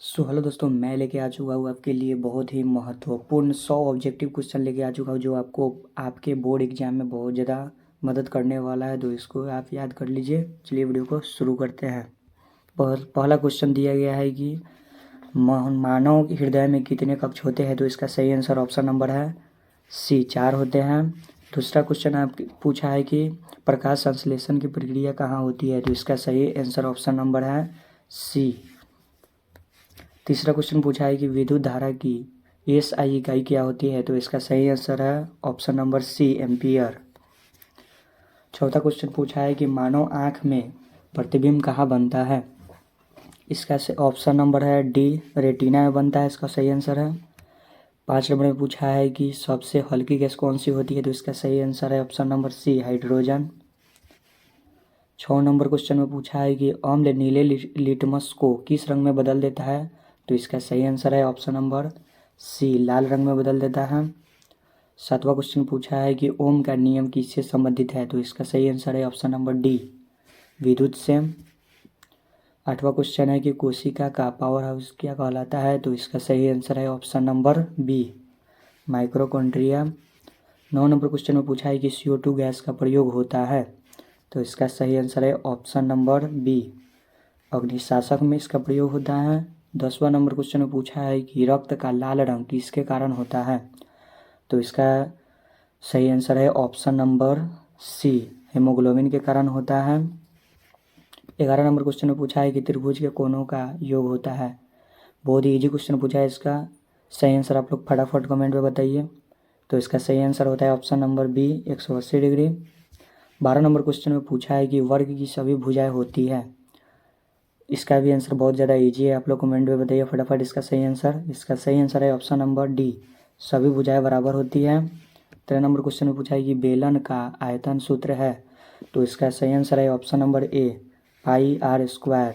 Hello दोस्तों, मैं लेके आ चुका हूँ आपके लिए बहुत ही महत्वपूर्ण 100 ऑब्जेक्टिव क्वेश्चन लेके आ चुका हूँ जो आपको आपके बोर्ड एग्जाम में बहुत ज़्यादा मदद करने वाला है। तो इसको आप याद कर लीजिए। चलिए वीडियो को शुरू करते हैं। पहला क्वेश्चन दिया गया है कि मानव हृदय में कितने कक्ष होते हैं। तो इसका सही आंसर ऑप्शन नंबर है सी, 4 होते हैं। दूसरा क्वेश्चन आप पूछा है कि प्रकाश संश्लेषण की प्रक्रिया कहाँ होती है। तो इसका सही आंसर ऑप्शन नंबर है सी। तीसरा क्वेश्चन पूछा है कि विद्युत धारा की एसआई इकाई क्या होती है। तो इसका सही आंसर है ऑप्शन नंबर सी, एम्पियर। चौथा क्वेश्चन पूछा है कि मानव आँख में प्रतिबिंब कहाँ बनता है। इसका ऑप्शन नंबर है डी, रेटिना में बनता है। इसका सही आंसर है। 5 नंबर में पूछा है कि सबसे हल्की गैस कौन सी होती है। तो इसका सही आंसर है option number C, hydrogen. 6 number question में पूछा है कि अम्ल नीले लिटमस को किस रंग में बदल देता है। तो इसका सही आंसर है ऑप्शन नंबर सी, लाल रंग में बदल देता है। 7वां क्वेश्चन पूछा है कि ओम का नियम किससे संबंधित है। तो इसका सही आंसर है ऑप्शन नंबर डी, विद्युत से। 8वां क्वेश्चन है कि कोशिका का पावर हाउस क्या कहलाता है। तो इसका सही आंसर है option number B, mitochondria. 9 number question में पूछा है कि CO2 गैस का प्रयोग होता है। तो इसका सही आंसर है ऑप्शन नंबर बी, अग्निशामक में इसका प्रयोग होता है। 10वां नंबर क्वेश्चन में पूछा है कि रक्त का लाल रंग किसके कारण होता है। तो इसका सही आंसर है ऑप्शन नंबर सी, हेमोग्लोबिन के कारण होता है। 11 नंबर क्वेश्चन में पूछा है कि त्रिभुज के कोणों का योग होता है। बहुत ही ईजी क्वेश्चन पूछा है। इसका सही आंसर आप लोग फटाफट कमेंट में बताइए। तो इसका सही आंसर होता है option number B, 180 degree. 12 number question में पूछा है कि वर्ग की सभी भुजाएं होती है। इसका भी आंसर बहुत ज़्यादा इजी है। आप लोग कमेंट में बताइए फटाफट इसका सही आंसर। इसका सही आंसर है ऑप्शन नंबर डी, सभी भुजाएं बराबर होती है। 13 नंबर क्वेश्चन में पूछा है कि बेलन का आयतन सूत्र है। तो इसका सही आंसर है option number A, pi r square.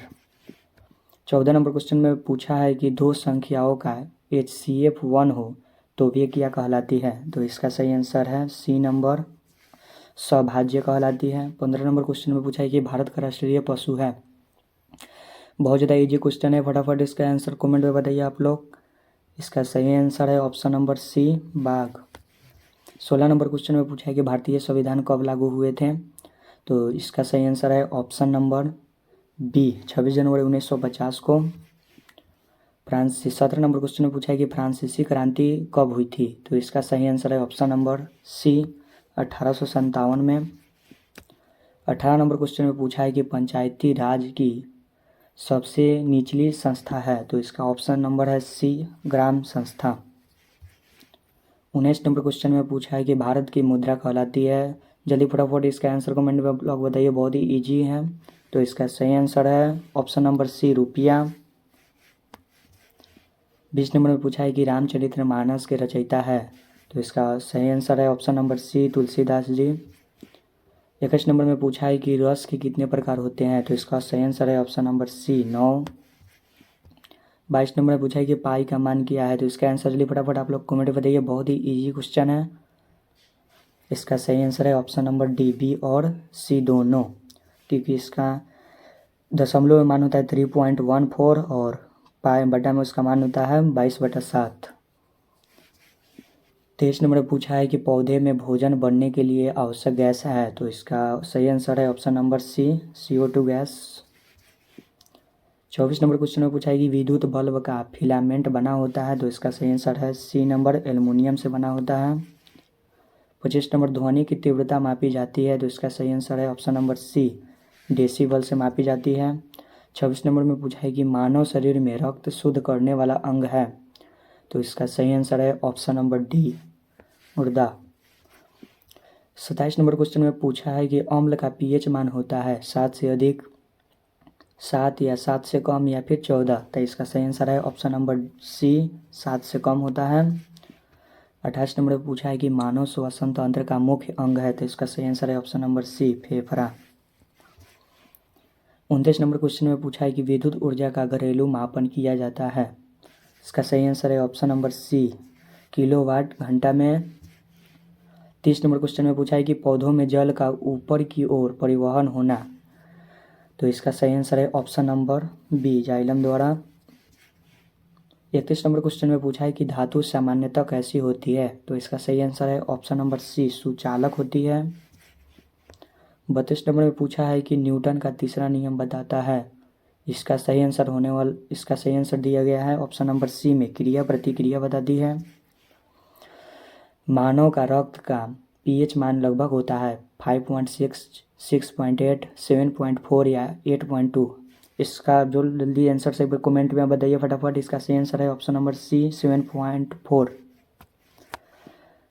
14 number question में पूछा है कि दो संख्याओं का HCF 1 हो तो वे क्या कहलाती है। तो इसका सही आंसर है सी नंबर, सौभाज्य कहलाती है। 15 नंबर क्वेश्चन में पूछा है कि भारत का राष्ट्रीय पशु है। बहुत ज़्यादा इजी क्वेश्चन है, फटाफट इसका आंसर कमेंट में बताइए आप लोग। इसका सही आंसर है ऑप्शन नंबर सी, बाघ। 16 नंबर क्वेश्चन में पूछा है कि भारतीय संविधान कब लागू हुए थे। तो इसका सही आंसर है ऑप्शन नंबर बी, 26 जनवरी 1950 को। 17 नंबर क्वेश्चन में पूछा है कि फ्रांसीसी क्रांति कब हुई थी। तो इसका सही आंसर है ऑप्शन नंबर सी, 1857 में। 18 नंबर क्वेश्चन में पूछा है कि पंचायती राज की सबसे निचली संस्था है। तो इसका ऑप्शन नंबर है सी, ग्राम संस्था। 19 नंबर क्वेश्चन में पूछा है कि भारत की मुद्रा कहलाती है। जल्दी फटाफट इसका आंसर कमेंट में आप लोग बताइए, बहुत ही इजी है। तो इसका सही आंसर है ऑप्शन नंबर सी, रुपया। 20 नंबर में पूछा है कि रामचरितमानस के रचयिता है। तो इसका सही आंसर है ऑप्शन नंबर सी, तुलसीदास जी। 21 नंबर में पूछा है कि रस के कितने प्रकार होते हैं। तो इसका सही आंसर है ऑप्शन नंबर सी, 9। 22 नंबर में पूछा है कि पाई का मान क्या है। तो इसका आंसर जल्दी फटाफट आप लोग कमेंट में बताइए, बहुत ही इजी क्वेश्चन है। इसका सही आंसर है ऑप्शन नंबर डी, बी और सी दोनों, क्योंकि इसका दशमलव में मान होता है 3.14 और पाई बटा में उसका मान होता है 22/7। 23 नंबर में पूछा है कि पौधे में भोजन बनने के लिए आवश्यक गैस है। तो इसका सही आंसर है option number C, CO2 gas. 24 number question में पूछा है कि विद्युत बल्ब का फिलामेंट बना होता है। तो इसका सही आंसर है सी नंबर, एल्युमिनियम से बना होता है। 25 नंबर ध्वनि की तीव्रता मापी जाती है। तो इसका सही आंसर है ऑप्शन नंबर सी, डेसिबल से मापी जाती है। 26 नंबर में पूछा है कि मानव शरीर में रक्त शुद्ध करने वाला अंग है। तो इसका सही आंसर है ऑप्शन नंबर डी, मुर्दा। 27 नंबर क्वेश्चन में पूछा है कि अम्ल का pH मान होता है 7 से अधिक, 7 या 7 से कम या फिर 14। तो इसका सही आंसर है ऑप्शन नंबर सी, 7 से कम होता है। 28 नंबर में पूछा है कि मानव श्वसन तंत्र का मुख्य अंग है। तो इसका सही आंसर है ऑप्शन नंबर सी, फेफड़ा। 29 नंबर क्वेश्चन में पूछा है कि विद्युत ऊर्जा का घरेलू मापन किया जाता है। इसका सही आंसर है ऑप्शन नंबर सी, किलोवाट घंटा में। 30 नंबर क्वेश्चन में पूछा है कि पौधों में जल का ऊपर की ओर परिवहन होना। तो इसका सही आंसर है ऑप्शन नंबर बी, जाइलम द्वारा। 31 नंबर क्वेश्चन में पूछा है कि धातु सामान्यतः कैसी होती है, तो इसका सही आंसर है ऑप्शन नंबर सी, सुचालक होती है। 32 नंबर में पूछा है कि न्यूटन का तीसरा नियम बताता है, इसका सही आंसर दिया गया है ऑप्शन नंबर सी में, क्रिया प्रतिक्रिया बताती है। मानव का रक्त का पीएच मान लगभग होता है 5.6, 6.8, 7.4 या 8.2। इसका जो जल्दी आंसर से कमेंट में बताइए फटाफट। इसका सही आंसर है option number C, 7.4।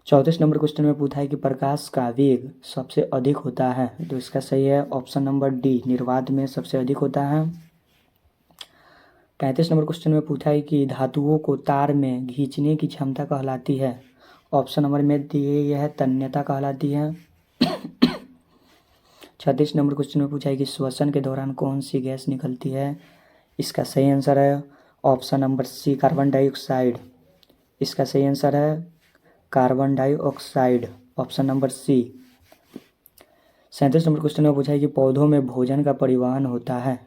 34 number question में पूछा है कि प्रकाश का वेग सबसे अधिक होता है, तो इसका सही है ऑप्शन नंबर डी, निर्वात में सबसे अधिक होता है। 35 नंबर क्वेश्चन में पूछा है कि धातुओं को तार में खींचने की क्षमता कहलाती है, ऑप्शन नंबर में दिए गया है तन्यता कहलाती है। 36 नंबर क्वेश्चन में पूछा है कि श्वसन के दौरान कौन सी गैस निकलती है, इसका सही आंसर है option number C, carbon dioxide. इसका सही आंसर है carbon dioxide, option number C. 37 number question में पूछा है कि पौधों में भोजन का परिवहन होता है,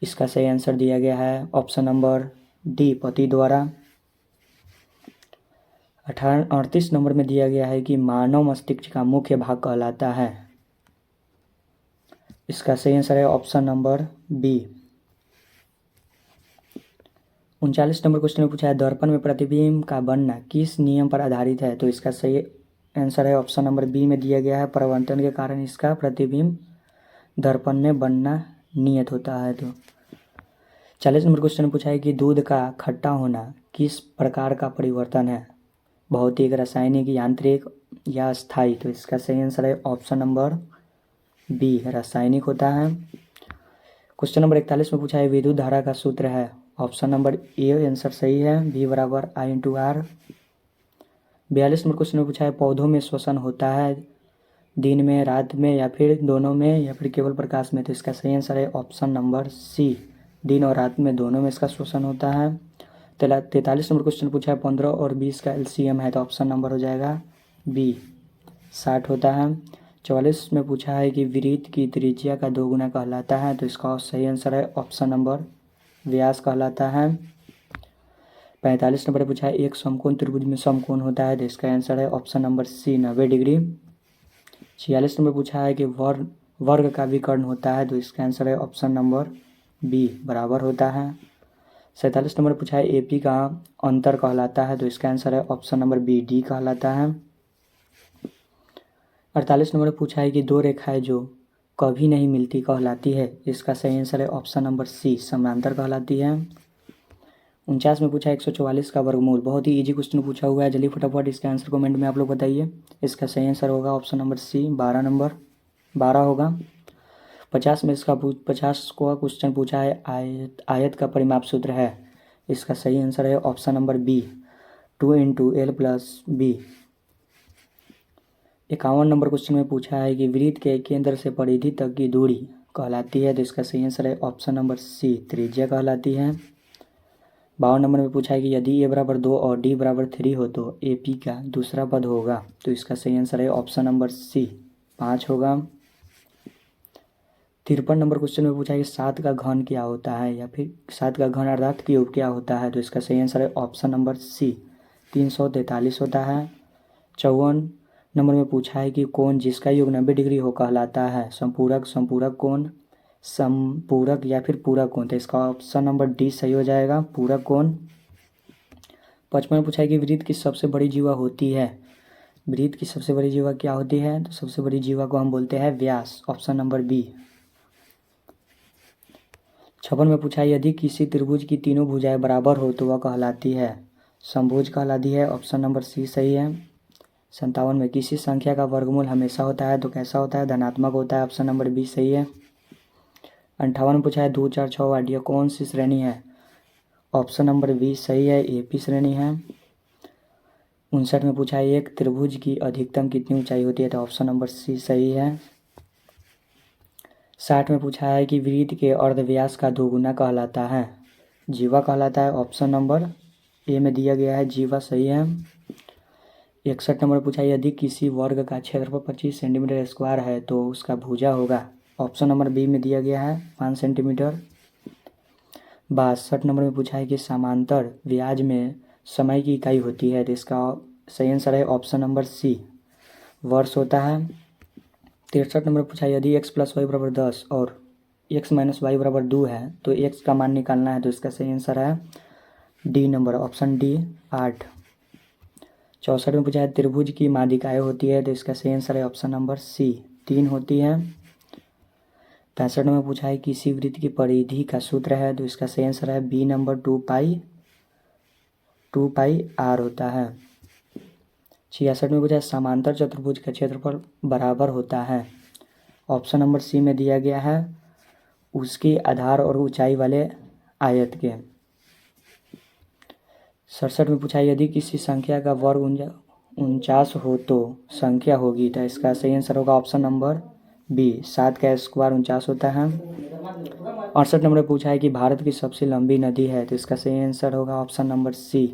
इसका सही आंसर दिया गया है ऑप्शन नंबर डी, पत्ती द्वारा। 38 नंबर में दिया गया है कि मानव मस्तिष्क का मुख्य भाग कहलाता है, इसका सही आंसर है option number B. 39 number question में पूछा है दर्पण में प्रतिबिंब का बनना किस नियम पर आधारित है, तो इसका सही आंसर है ऑप्शन नंबर बी में दिया गया है परावर्तन के कारण इसका प्रतिबिंब दर्पण में बनना नियत होता है। तो 40 नंबर क्वेश्चन में पूछा है कि दूध का खट्टा होना किस प्रकार का परिवर्तन है, भौतिक, रासायनिक, यांत्रिक या स्थायी, तो इसका सही आंसर है ऑप्शन नंबर बी, रासायनिक होता है। क्वेश्चन नंबर 41 में पूछा है विद्युत धारा का सूत्र है, ऑप्शन नंबर ए आंसर सही है, V बराबर I/R। 42 नंबर क्वेश्चन में पूछा है पौधों में श्वसन होता है दिन में, रात में या फिर दोनों में या फिर केवल प्रकाश में, तो इसका सही आंसर है ऑप्शन नंबर सी, दिन और रात में दोनों में इसका श्वसन होता है। 43 नंबर क्वेश्चन पूछा है 15 और 20 का LCM है, तो ऑप्शन नंबर हो जाएगा बी, 60 होता है। 44 में पूछा है कि वृत्त की त्रिज्या का दोगुना कहलाता है, तो इसका सही आंसर है ऑप्शन नंबर व्यास कहलाता है। 45 नंबर पूछा है एक समकोण त्रिभुज में समकोण होता है, तो इसका आंसर है option number C, 90 degree. 46 number पूछा है कि वर्ग का विकर्ण होता है, तो इसका आंसर है ऑप्शन नंबर बी, बराबर होता है। 47 नंबर पूछा है AP का अंतर कहलाता है, तो इसका आंसर है ऑप्शन नंबर बी, डी कहलाता है। 48 नंबर पूछा है कि दो रेखाएं जो कभी नहीं मिलती कहलाती है, इसका सही आंसर है ऑप्शन नंबर सी, समांतर कहलाती है। 49 में पूछा है 144 का वर्गमूल, बहुत ही इजी क्वेश्चन पूछा हुआ है, जल्दी फटाफट इसका आंसर कमेंट में आप लोग बताइए। इसका सही आंसर होगा ऑप्शन नंबर सी, 12 होगा। 50 को क्वेश्चन पूछा है आयत का परिमाप सूत्र है, इसका सही आंसर है option number B, 2 × L + B। 51 number question में पूछा है कि वृत्त के केंद्र से परिधि तक की दूरी कहलाती है, तो इसका सही आंसर है ऑप्शन नंबर सी, त्रिज्या कहलाती है। 52 नंबर में पूछा है कि यदि A बराबर 2 और D बराबर 3 हो तो AP का दूसरा पद होगा, तो इसका सही आंसर है ऑप्शन नंबर सी, 5 होगा। 53 नंबर क्वेश्चन में पूछा है कि 7 का घन क्या होता है या फिर 7 का घन अर्थात क्यूब क्या होता है, तो इसका सही आंसर है ऑप्शन नंबर सी, 343 होता है। 54 नंबर में पूछा है कि कोण जिसका योग 90 डिग्री हो कहलाता है संपूरक, संपूरक कोण, संपूरक या फिर पूरक कोण, तो इसका ऑप्शन नंबर डी सही हो जाएगा, पूरक कोण। 55 में पूछा है कि वृत्त की सबसे बड़ी जीवा होती है, वृत्त की सबसे बड़ी जीवा क्या होती है, तो सबसे बड़ी जीवा को हम बोलते हैं व्यास, ऑप्शन नंबर बी। 56 में पूछा है यदि किसी त्रिभुज की तीनों भुजाएं बराबर हो तो वह कहलाती है समभुज कहलाती है, ऑप्शन नंबर सी सही है। 57 में किसी संख्या का वर्गमूल हमेशा होता है तो कैसा होता है, धनात्मक होता है, ऑप्शन नंबर बी सही है। 58 में पूछा है 2, 4, 6 8 यह कौन सी श्रेणी है, ऑप्शन नंबर बी सही है, AP श्रेणी है। 59 में पूछा है एक त्रिभुज की अधिकतम कितनी ऊंचाई होती है, तो ऑप्शन नंबर सी सही है। 60 में पूछा है कि वृत्त के अर्धव्यास का दोगुना कहलाता है, जीवा कहलाता है, ऑप्शन नंबर ए में दिया गया है, जीवा सही है। 61 नंबर पूछा है यदि किसी वर्ग का क्षेत्रफल 25 सेंटीमीटर स्क्वायर है तो उसका भुजा होगा, ऑप्शन नंबर बी में दिया गया है 5 सेंटीमीटर। 62 नंबर में पूछा है कि समांतर ब्याज में समय की इकाई होती है, तो इसका सही आंसर है ऑप्शन नंबर सी, वर्ष होता है। 63 नंबर पूछा है यदि x + y = 10 और x - y = 2 है तो x का मान निकालना है, तो इसका सही आंसर है डी नंबर, ऑप्शन डी 8। 64 में पूछा है त्रिभुज की माध्यिकाएँ होती है, तो इसका सही आंसर है ऑप्शन नंबर सी, 3 होती है। 65 में पूछा है किसी वृत्त की परिधि का सूत्र है, तो इसका सही आंसर है बी नंबर 2 पाई r होता है। 66 में पूछा है समांतर चतुर्भुज का क्षेत्रफल बराबर होता है, ऑप्शन नंबर सी में दिया गया है उसके आधार और ऊंचाई वाले आयत के। 67 में पूछा है यदि किसी संख्या का वर्ग 49 हो तो संख्या होगी, तो इसका सही आंसर होगा ऑप्शन नंबर बी, 7 का स्क्वायर 49 होता है। 68 नंबर में पूछा है कि भारत की सबसे लंबी नदी है, तो इसका सही आंसर होगा ऑप्शन नंबर सी।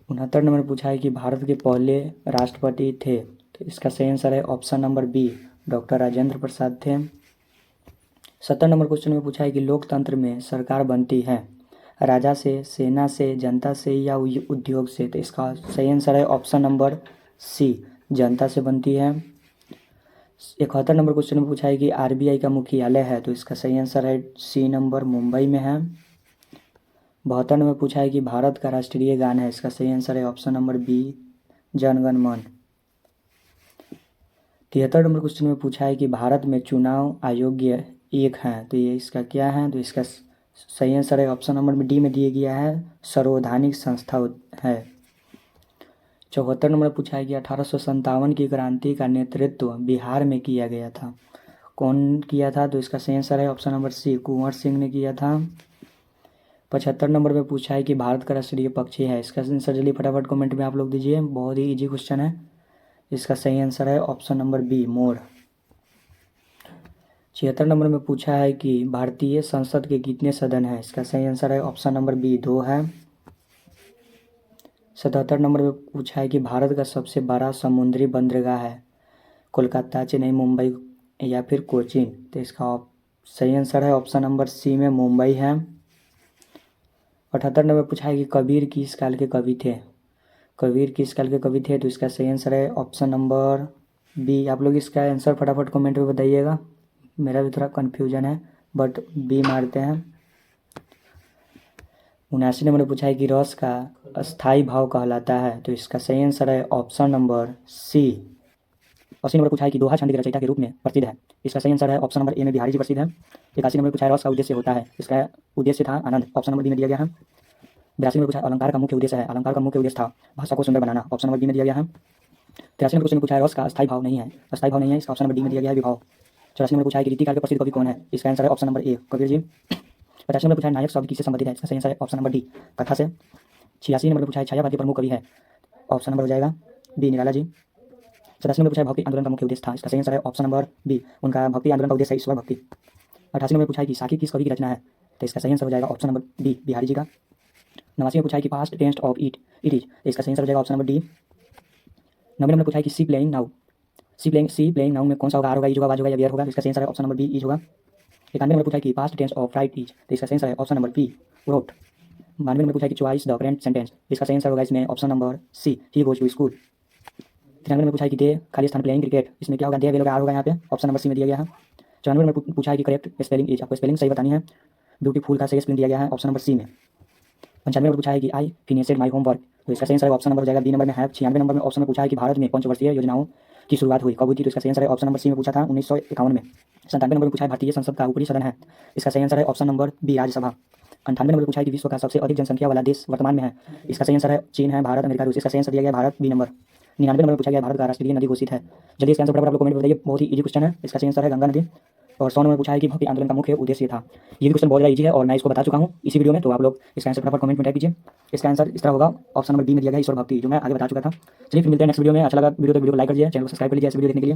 69 नंबर में पूछा है कि भारत के पहले राष्ट्रपति थे, तो इसका सही आंसर है option number B, doctor Rajendra Prasad थे। 70 नंबर क्वेश्चन में पूछा है कि लोकतंत्र में सरकार बनती है राजा से, सेना से, जनता से या उद्योग से, तो इसका सही आंसर है ऑप्शन नंबर सी, जनता से बनती है। 71 नंबर क्वेश्चन में पूछा है कि आरबीआई का मुख्यालय है, तो इसका सही आंसर है सी नंबर, मुंबई में है। 72 नंबर पूछा है कि भारत का राष्ट्रीय गान है, इसका सही आंसर है option number B, Jana Gana मन। 73 नंबर क्वेश्चन में पूछा है कि भारत में चुनाव आयोग एक है, तो ये इसका क्या है, तो इसका सही आंसर है ऑप्शन नंबर डी में दिया गया है सर्वोधानिक संस्था है। 74 नंबर पूछा है कि 1857 की क्रांति का नेतृत्व बिहार में किया गया था, कौन किया था, तो इसका सही आंसर है ऑप्शन नंबर सी, कुंवर सिंह ने किया था। 75 नंबर में पूछा है कि भारत का राष्ट्रीय पक्षी है, इसका आंसर जल्दी फटाफट कमेंट में आप लोग दीजिए, बहुत ही इजी क्वेश्चन है। इसका सही आंसर है ऑप्शन नंबर बी, मोर। 76 नंबर में पूछा है कि भारतीय संसद के कितने सदन हैं, इसका सही आंसर है ऑप्शन नंबर बी, 2 है। 77 नंबर में पूछा है कि भारत का सबसे बड़ा समुद्री बंदरगाह है कोलकाता, चेन्नई, मुंबई या फिर कोचीन, तो इसका सही आंसर है ऑप्शन नंबर सी में मुंबई है। 78 नंबर पूछा है कि कबीर किस काल के कवि थे, कबीर किस काल के कवि थे, तो इसका सही आंसर है ऑप्शन नंबर बी। आप लोग इसका आंसर फटाफट कमेंट में बताइएगा, मेरा भी थोड़ा कन्फ्यूजन है बट बी मारते हैं। 79 नंबर पूछा है कि रस का अस्थाई भाव कहलाता है, तो इसका सही आंसर है ऑप्शन नंबर सी। 80 नंबर पूछा है कि दोहा छंद के रचयिता के रूप में प्रसिद्ध है, इसका सही आंसर है ऑप्शन नंबर ए में बिहारी जी प्रसिद्ध है। 81 नंबर पूछा है रस का उद्देश्य होता है, इसका उद्देश्य था आनंद, ऑप्शन नंबर बी में दिया गया है। 82 नंबर पूछा है अलंकार का मुख्य उद्देश्य है, अलंकार का मुख्य उद्देश्य था भाषा को सुंदर बनाना, ऑप्शन नंबर बी में दिया गया है। 83 नंबर क्वेश्चन पूछा है रस का अस्थाई भाव नहीं है, अस्थाई भाव नहीं है, इसका ऑप्शन नंबर डी में दिया गया है विभाव। 84 नंबर पूछा है कि रीतिकाल के प्रसिद्ध कवि कौन है, इसका आंसर है option number A, Kabir ji. 85 number पूछा है नायक शब्द किससे संबंधित है, इसका सही आंसर है ऑप्शन नंबर डी, कथा से। 86 नंबर पूछा है छायावाद के प्रमुख कवि है, ऑप्शन नंबर हो जाएगा बी, निराला जी। 87 नंबर पूछा है भक्ति आंदोलन का मुख्य उद्देश्य था, इसका सही आंसर है ऑप्शन नंबर बी, उनका भक्ति आंदोलन का उद्देश्य है ईश्वर भक्ति। 88 नंबर पूछा है कि साखी किस कवि की रचना है, तो इसका सही आंसर हो जाएगा option number D, Bihari ji का। 89 में पूछा है कि past tense of eat is, इसका सही आंसर हो जाएगा ऑप्शन नंबर डी। 90 नंबर पूछा है कि सी प्लेइंग नाउ, सी प्लेइंग नाउ में कौन सा होगा, आर होगा, इज होगा, वाज होगा या वेयर होगा, इसका सही आंसर है ऑप्शन नंबर बी, इज होगा। 91 नंबर पूछा है कि past tense of write is, तो इसका सही आंसर है option number B, wrote. 92 number पूछा है कि चॉइस द करेंट सेंटेंस, इसका सही आंसर होगा इसमें option number C, he goes to school. 93 number पूछा है कि दे खाली स्थान प्लेइंग क्रिकेट, इसमें क्या होगा, दे वेल आर होगा यहाँ पे, ऑप्शन नंबर सी में दिया गया है। 94 नंबर पूछा है कि करेक्ट स्पेलिंग इज, आपको स्पेलिंग सही बतानी है, ब्यूटीफुल का सही स्पेलिंग दिया गया है ऑप्शन नंबर सी में। 95 नंबर पूछा है कि आई फिनिशेड माई होमवर्क, तो इसका सही आंसर ऑप्शन नंबर हो जाएगा बी नंबर में है। 96 नंबर में ऑप्शन में पूछा है कि भारत में पंचवर्षीय योजनाओं की शुरुआत हुई कब हुई थी, तो इसका सही आंसर है ऑप्शन नंबर सी में पूछा था 1951 में। 97 नंबर में पूछा है भारतीय संसद का ऊपरी सदन है, इसका सही आंसर है option number B, Rajya Sabha. 98 number पूछा है कि विश्व का सबसे अधिक जनसंख्या वाला देश वर्तमान में है, इसका सही आंसर है चीन है, भारत, अमेरिका, रूस, इसका सही आंसर दिया गया भारत, बी नंबर। 99 नंबर पूछा गया भारत का राष्ट्रीय नदी घोषित है, जल्दी इसका आंसर फटाफट आप लोग कमेंट में बताइए, बहुत ही इजी क्वेश्चन है, इसका सही आंसर है गंगा नदी। और 100 नंबर पूछा है कि भक्ति आंदोलन का मुख्य उद्देश्य था, ये भी क्वेश्चन बहुत ज़्यादा इजी है और मैं इसको बता चुका हूँ इसी वीडियो में, तो आप लोग इसका आंसर फटाफट कमेंट में टाइप कीजिए। इसका आंसर इस तरह होगा, ऑप्शन नंबर बी में दिया गया ईश्वर भक्ति, जो मैं आगे बता चुका था। चलिए फिर मिलते हैं नेक्स्ट वीडियो में, अच्छा लगा वीडियो तो वीडियो को लाइक कर दीजिए, चैनल को सब्सक्राइब कर लीजिए इस वीडियो देखने के लिए।